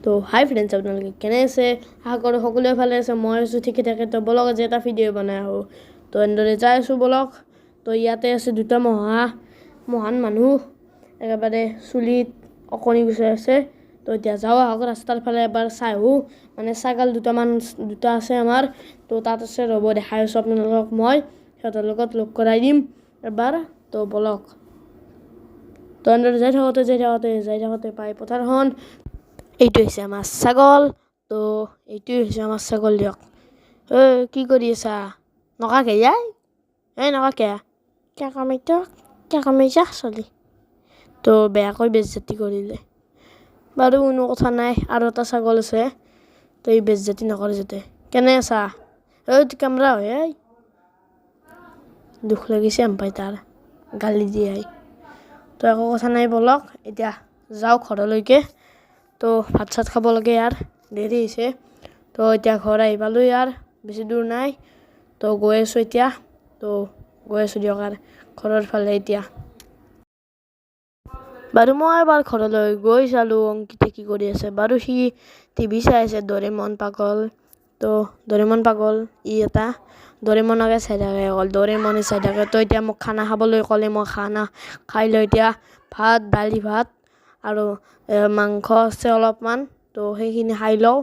তো হাই ফ্ৰেণ্ডছ, আপোনালোকে কেনে আছে? আশা কৰোঁ সকলোৱে ভালে আছে। মই আছোঁ ঠিকে থাকে। তো বলক আজি এটা ভিডিঅ' বনাই আহোঁ। তো এনেদৰে যাই আছোঁ বলক। তো ইয়াতে আছে দুটা মহান মানুহ, একেবাৰে চুলিত অকণি গুচাই আছে। তো এতিয়া যাওঁ আহক ৰাস্তাৰ ফালে এবাৰ চাই আহোঁ। মানে ছাগাল দুটা আছে আমাৰ। তো তাত আছে, ৰ'ব দেখাই আছোঁ আপোনালোকক মই। সিহঁতৰ লগত লগ কৰাই দিম এবাৰ। তো বলক। তো এনেদৰে যাই থাকোঁতে পাই পথাৰখন। এইটো হৈছে আমাৰ ছাগল। তো এইটোৱে হৈছে আমাৰ ছাগল দিয়ক। কি কৰি আছা? নকাকে যাই নকাকে কিয় কামাইছা চলি? তো বেয়াকৈ বেজ্জাতি কৰিলে বাৰু, কোনো কথা নাই। আৰু এটা ছাগল আছে, তো এই বেজ্জাতি নকৰে যাতে। কেনে আছা? কামৰা হয় দুখ লাগিছে পাই তাৰ গালি দিয়ে। তো একো কথা নাই বলক, এতিয়া যাওঁ ঘৰলৈকে। তো ভাত চাত খাব লাগে, ইয়াৰ দেৰি হৈছে। তো এতিয়া ঘৰ আহি পালোঁ, ইয়াৰ বেছি দূৰ নাই। তো গৈ আছোঁ এতিয়া। তো গৈ আছোঁ দিয়ক আৰু ঘৰৰ ফালে এতিয়া। বাৰু মই এবাৰ ঘৰলৈ গৈ চালোঁ অংকিতে কি কৰি আছে। বাৰু সি টিভি চাই আছে, ডৰেমন পাগল। তো ডৰেমন পাগল এটা ডৰেমনকে চাই থাকে, অকল ডৰেমনে চাই থাকে। তো এতিয়া মোক খানা খাবলৈ ক'লে, মই খানা খাই লৈ এতিয়া দালি ভাত আৰু মাংস আছে অলপমান। তো সেইখিনি খাই লওঁ।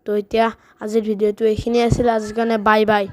তো এতিয়া আজিৰ ভিডিঅ'টো এইখিনি আছিল। আজিৰ কাৰণে বাই বাই।